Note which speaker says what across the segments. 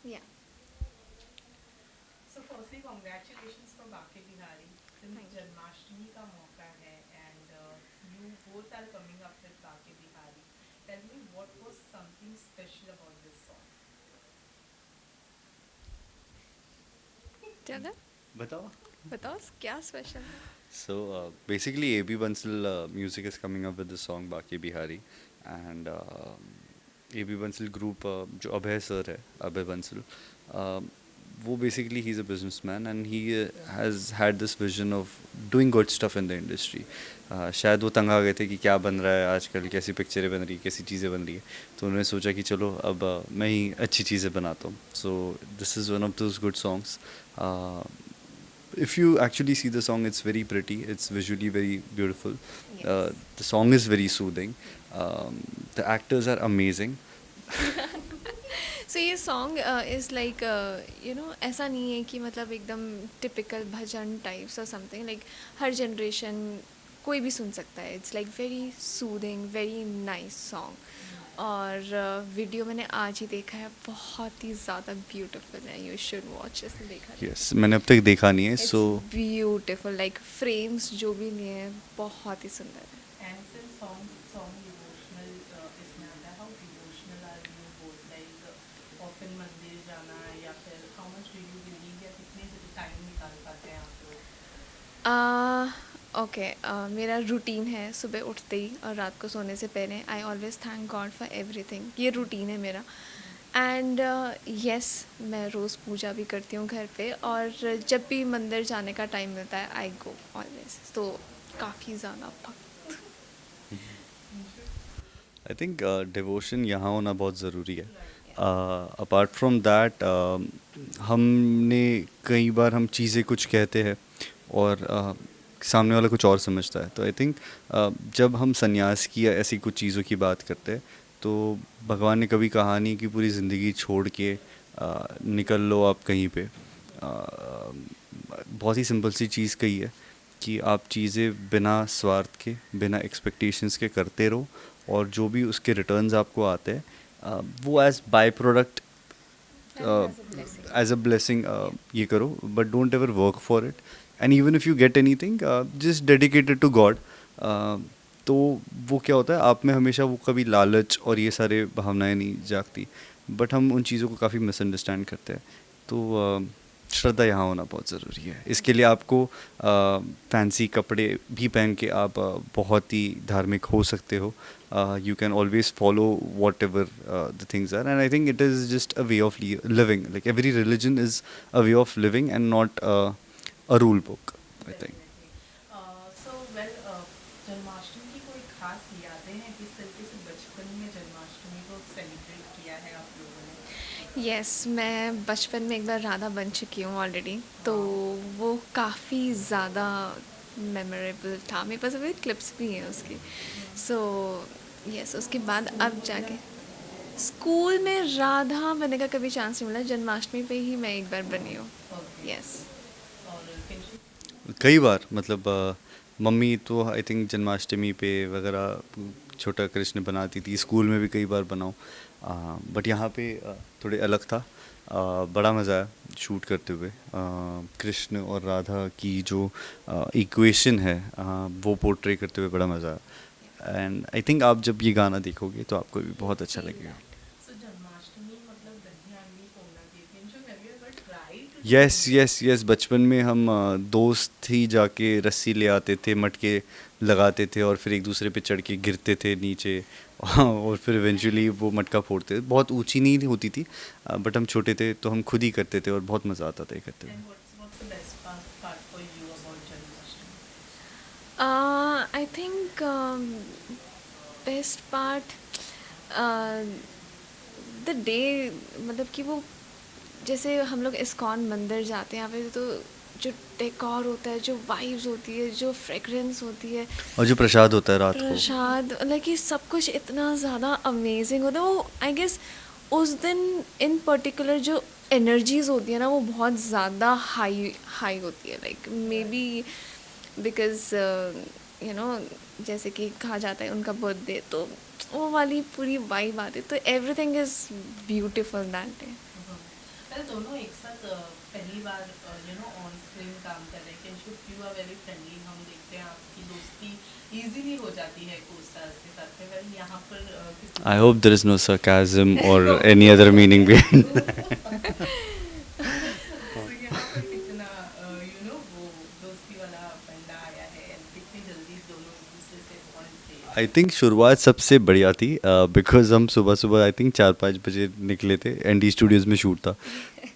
Speaker 1: Yeah.
Speaker 2: So firstly, congratulations for Bake Bihari. Since
Speaker 1: Thank you.
Speaker 2: Janmashtami का मौका है and you both are coming up with Bake Bihari. Tell me what was something special about this song?
Speaker 1: चलो
Speaker 3: बताओ.
Speaker 1: बताओ क्या special है.
Speaker 3: So basically, AB Bansal Music is coming up with the song Baki Bihari, and AB Bansal group जो अभय sir है, अभय बंसल, वो basically he's a businessman and he has had this vision of doing good stuff in the industry. शायद वो तंग आ गए थे कि क्या बन रहा है आजकल, कैसी पिक्चरें बन रही है, कैसी चीज़ें बन रही है, तो उन्होंने सोचा कि चलो अब मैं ही अच्छी चीज़ें बनाता हूँ. So this is one of those good songs. If you actually see the song, it's very pretty. It's visually very beautiful.
Speaker 1: Yes.
Speaker 3: The song is very soothing. The actors are amazing.
Speaker 1: सो ये song is like ऐसा नहीं है कि मतलब एकदम typical भजन types और something like हर generation कोई भी सुन सकता है. It's like very soothing very nice song. और वीडियो मैंने आज ही देखा है, बहुत ही ज़्यादा ब्यूटीफुल है. You should watch. इसने देखा है.
Speaker 3: Yes, मैंने अब तक देखा नहीं है.
Speaker 1: It's
Speaker 3: So
Speaker 1: beautiful. Like frames जो भी लिए हैं बहुत ही सुंदर है.
Speaker 2: And since song devotional इसमें आता है, how devotional are you both? Like often मंदिर जाना या फिर how much do you believe या कितने टाइम निकाल पाते हैं आप लोग?
Speaker 1: ओके. मेरा रूटीन है सुबह उठते ही और रात को सोने से पहले I always thank God for everything. ये रूटीन है मेरा. एंड यस, मैं रोज़ पूजा भी करती हूँ घर पे, और जब भी मंदिर जाने का टाइम मिलता है आई गो ऑलवेज. तो काफ़ी ज़्यादा भक्त.
Speaker 3: I think devotion यहाँ होना बहुत ज़रूरी है. Apart from that, हमने कई बार हम चीज़ें कुछ कहते हैं और सामने वाला कुछ और समझता है. तो आई थिंक जब हम संन्यास की या ऐसी कुछ चीज़ों की बात करते हैं, तो भगवान ने कभी कहा नहीं कि पूरी ज़िंदगी छोड़ के निकल लो आप कहीं पे. बहुत ही सिंपल सी चीज़ कही है कि आप चीज़ें बिना स्वार्थ के, बिना एक्सपेक्टेशंस के करते रहो, और जो भी उसके रिटर्न्स आपको आते हैं वो as byproduct, as a blessing ये करो, but don't ever work for it. And even if you get anything, just dedicated to God. तो वो क्या होता है, आप में हमेशा वो कभी लालच और ये सारे भावनाएं नहीं जागती, बट हम उन चीज़ों को काफ़ी मिसअंडरस्टैंड करते हैं. तो श्रद्धा यहाँ होना बहुत ज़रूरी है. इसके लिए आपको फैंसी कपड़े भी पहन के आप बहुत ही धार्मिक हो सकते हो. You can always follow whatever the things are, and I think it is just a way of living. Like every religion is a way of living and not a rule book, I think.
Speaker 2: So well, Janmashtami की कोई खास यादें हैं किस तरीके से बचपन में जन्माष्टमी को सेलिब्रेट किया है आप लोगों ने?
Speaker 1: यस, मैं बचपन में एक बार राधा बन चुकी हूँ ऑलरेडी. तो वो काफ़ी ज़्यादा मेमोरेबल था. मेरे पास अभी क्लिप्स भी हैं उसकी. सो यस, उसके बाद अब जाके स्कूल में राधा बनने का कभी चांस नहीं मिला. जन्माष्टमी पे ही मैं एक बार बनी हूँ.
Speaker 2: Okay.
Speaker 1: यस.
Speaker 2: और किंशु?
Speaker 3: कई बार मतलब मम्मी तो आई थिंक जन्माष्टमी पे वगैरह छोटा कृष्ण बनाती थी. स्कूल में भी कई बार बनाऊँ, बट यहाँ पे थोड़े अलग था. बड़ा मज़ा आया शूट करते हुए. कृष्ण और राधा की जो इक्वेशन है वो पोर्ट्रे करते हुए बड़ा मज़ा आया. एंड आई थिंक आप जब ये गाना देखोगे तो आपको भी बहुत अच्छा लगेगा.
Speaker 2: So जन्माष्टमी मतलब दही हांडी फोड़ना थी. किंशु, have you ever tried to do
Speaker 3: yes yes yes, बचपन में हम दोस्त ही जाके रस्सी ले आते थे, मटके लगाते थे और फिर एक दूसरे पे चढ़ के गिरते थे नीचे और फिर इवेंचुअली वो मटका फोड़ते थे. बहुत ऊंची नहीं होती थी, बट हम छोटे थे तो हम खुद ही करते थे और बहुत मज़ा आता था ये करते हुए.
Speaker 2: And what's the best part for you about Janmashtami?
Speaker 1: I think best part the day. मतलब कि वो जैसे हम लोग इस्कॉन मंदिर जाते हैं यहाँ पे, तो जो डेकोर होता है, जो वाइब्स होती है, जो फ्रेगरेंस होती है,
Speaker 3: और जो प्रसाद होता है रात को,
Speaker 1: प्रसाद, मतलब कि सब कुछ इतना ज़्यादा अमेजिंग होता है. वो आई गेस उस दिन इन पर्टिकुलर जो एनर्जीज होती है ना, वो बहुत ज़्यादा हाई हाई होती है. Like may be because you know, जैसे कि कहा जाता है उनका बर्थडे, तो वो वाली पूरी वाइब आती है. तो everything is beautiful that day.
Speaker 2: Well दोनों एक साथ पहली बार ऑन स्क्रीन काम कर रहे हैं। Kinshuk you are very friendly, हम देखते हैं आपकी दोस्ती इजीली हो जाती है को स्टार्स के साथ में। वेल यहाँ पर किसी
Speaker 3: I hope there is no sarcasm or any other meaning behind
Speaker 2: तो यहाँ पर कितना वो दोस्ती वाला फंडा आया है and कितनी जल्दी दोनों एक दूसरे से बॉन्ड थे।
Speaker 3: आई थिंक शुरुआत सबसे बढ़िया थी बिकॉज हम सुबह सुबह आई थिंक 4-5 बजे निकले थे, एनडी स्टूडियोज़ में शूट था।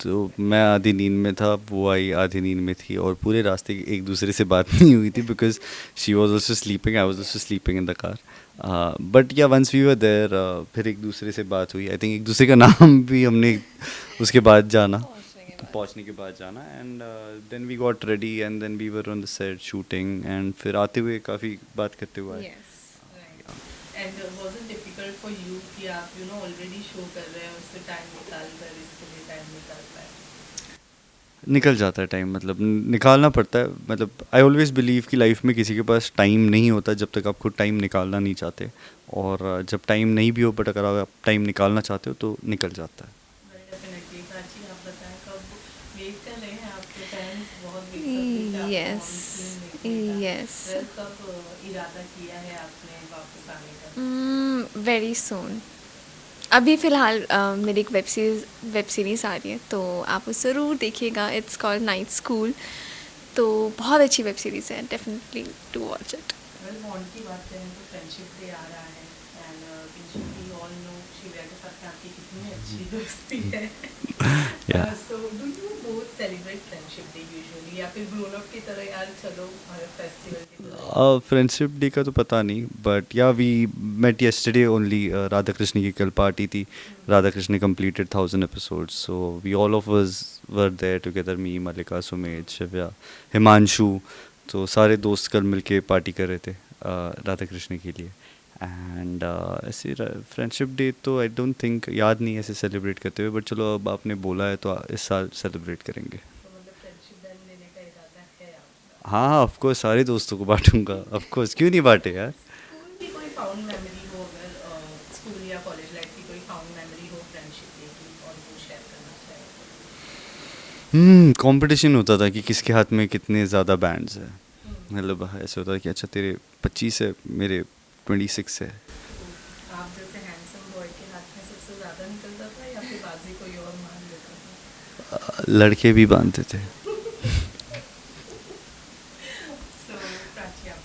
Speaker 3: तो मैं आधी नींद में था, वो आई आधी नींद में थी, और पूरे रास्ते एक दूसरे से बात नहीं हुई थी because she was also sleeping, I was also sleeping in the car. But या वंस वी वर देयर, फिर एक दूसरे से बात हुई। आई थिंक एक दूसरे का नाम भी हमने उसके बाद जाना, पहुंचने के बाद जाना। And then we got ready and then we were on the set shooting, and फिर आते हुए काफ़ी बात करते हुए आए।
Speaker 1: Yes.
Speaker 2: And was it difficult for you कि आप ऑलरेडी शो कर रहे हैं, उससे टाइम निकाल कर इसके लिए टाइम निकाल पाए?
Speaker 3: निकल जाता है टाइम, मतलब निकालना पड़ता है। मतलब आई ऑलवेज बिलीव कि लाइफ में किसी के पास टाइम नहीं होता जब तक आप खुद टाइम निकालना नहीं चाहते, और जब टाइम नहीं भी हो बट अगर आप टाइम निकालना चाहते हो तो निकल जाता है।
Speaker 2: Well definitely. प्राची आप बताएं, कब वेट कर रहे हैं आपके फैंस? बहुत बेसब्री से
Speaker 1: Yes.
Speaker 2: आपको ऑन स्क्रीन देखने का।
Speaker 1: Yes.
Speaker 2: वेल कब इरादा किया है आपने वापस आने का?
Speaker 1: Very soon. अभी फ़िलहाल मेरी एक वेब सीरीज़ आ रही है, तो आप उसे ज़रूर देखिएगा। It's called Night School. तो बहुत अच्छी वेब सीरीज़ है, definitely to watch it.
Speaker 2: Well bond की बात करें तो फ्रेंडशिप डे आ रहा है and Kinshuk we all know Shivya के साथ में आपकी कितनी अच्छी दोस्ती है।
Speaker 3: Yeah.
Speaker 2: So do you both celebrate friendship day usually, या फिर ग्रोन अप की तरह यार चलो फेस्टिवल की तरह?
Speaker 3: फ्रेंडशिप डे का तो पता नहीं, but yeah we met yesterday only. Radha Krishna की कल पार्टी थी। Radha Krishna completed 1000 episodes, so we all of us were there together, me, Mallika, Sumedh, Shivya, Himanshu. तो सारे दोस्त कल मिलके पार्टी कर रहे थे राधा कृष्ण के लिए। एंड ऐसे फ्रेंडशिप डे तो आई डोंट थिंक, याद नहीं ऐसे सेलिब्रेट करते हुए, बट चलो अब आपने बोला है तो इस साल सेलिब्रेट करेंगे।
Speaker 2: तो मतलब फ्रेंडशिप बैंड लेने का इरादा है आपका?
Speaker 3: हाँ ऑफ कोर्स, सारे दोस्तों को बांटूंगा ऑफ कोर्स, क्यों नहीं बांटे यार।
Speaker 2: स्कूल की कोई फाउंड मेमोरी हो, अगर स्कूल या कॉलेज लाइफ की कोई फाउंड मेमोरी हो फ्रेंडशिप डे की और वो शेयर करना चाहे?
Speaker 3: कंपटीशन होता था कि किसके हाथ में कितने ज़्यादा बैंड्स है।
Speaker 2: हम्म।
Speaker 3: मतलब ऐसे होता था कि अच्छा तेरे 25 है, मेरे 26 है।
Speaker 2: तो आप जैसे हैंडसम बॉय के हाथ में सबसे ज़्यादा निकलता था या फिर बाजी कोई और मान लेता था?
Speaker 3: लड़के भी बांधते थे।
Speaker 2: सो प्राची आप?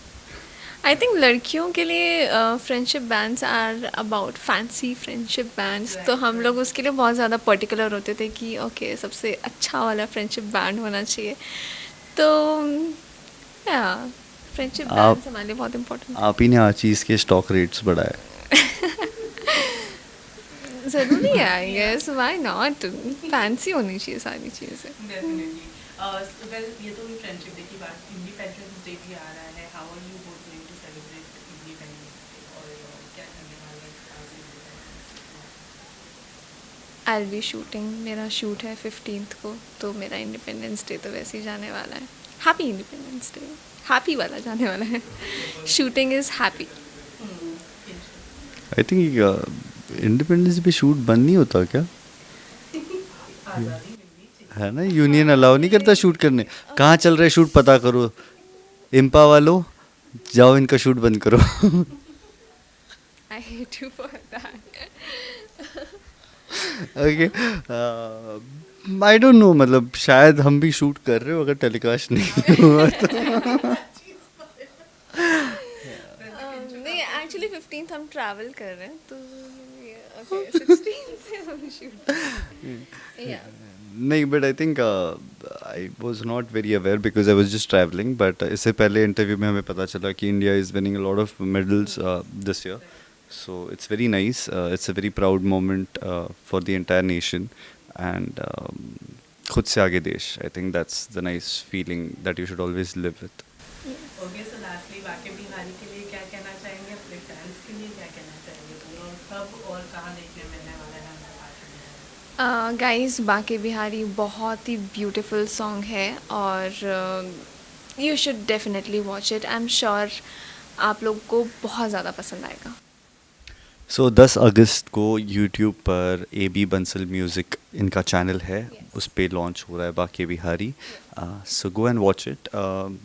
Speaker 1: आई थिंक लड़कियों के लिए friendship bands are about fancy friendship bands. तो हम लोग उसके लिए बहुत ज़्यादा पर्टिकुलर होते थे कि ओके सबसे अच्छा वाला फ्रेंडशिप बैंड होना चाहिए। तो या फ्रेंडशिप
Speaker 3: आप-
Speaker 1: बैंड्स हमारे लिए बहुत इम्पोर्टेंट
Speaker 3: आप ही ने हर चीज़ के स्टॉक रेट्स बढ़ाए।
Speaker 1: ज़रूरी है I guess, why not. Fancy होनी चाहिए सारी चीज़ें।
Speaker 2: डेफिनेटली। वेल ये तो हुई फ्रेंडशिप डे की बात। इंडिपेंडेंस डे भी आ रहा है। How are you both going to celebrate Independence Day, और क्या करने वाले हैं आज Independence Day?
Speaker 1: I will be shooting. मेरा शूट है 15th को, तो मेरा इंडिपेंडेंस डे तो वैसे ही जाने वाला है। हैप्पी इंडिपेंडेंस डे, हैप्पी वाला जाने वाला है। Shooting is happy.
Speaker 2: Kinshuk?
Speaker 3: I think independence पे शूट बंद नहीं होता क्या?
Speaker 2: आज़ादी मिलनी चाहिए।
Speaker 3: है ना, यूनियन अलाउ नहीं करता शूट करने। कहाँ चल रहा है शूट पता करो, इम्पा वालों जाओ इनका शूट बंद करो।
Speaker 1: I hate you for that.
Speaker 3: Okay, I don't know, मतलब शायद हम भी शूट कर रहे हो अगर टेलीकास्ट नहीं हुआ तो।
Speaker 1: नहीं एक्चुअली 15th हम ट्रैवल कर रहे हैं, तो ओके 16th से हम शूट। या
Speaker 3: नहीं, but I think I was not very aware because I was just travelling. But इससे पहले इंटरव्यू में हमें पता चला कि India is winning a lot of medals this year, so it's very nice, it's a very proud moment for the entire nation and खुद से आगे देश। I think that's the nice feeling that you should always live with.
Speaker 2: Okay, so lastly Banke Bihari के लिए क्या कहना चाहेंगे? अपने फैंस के लिए क्या कहना चाहेंगे? और कब और कहाँ देखने मिलने वाला है हमें बाके बिहारी?
Speaker 1: गाइस बाके बिहारी बहुत ही ब्यूटीफुल सॉन्ग है, और you should definitely watch it. I am sure आप लोग को बहुत ज़्यादा पसंद आएगा।
Speaker 3: सो 10 अगस्त को यूट्यूब पर AB बंसल म्यूज़िक इनका चैनल है, उस पर लॉन्च हो रहा है बाकी बिहारी. So go and watch it.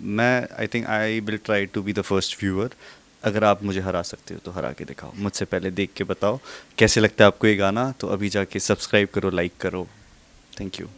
Speaker 3: मैं I think I will try to be the first viewer. अगर आप मुझे हरा सकते हो तो हरा के दिखाओ, मुझसे पहले देख के बताओ कैसे लगता है आपको ये गाना. तो अभी जाके सब्सक्राइब करो, लाइक करो. Thank you.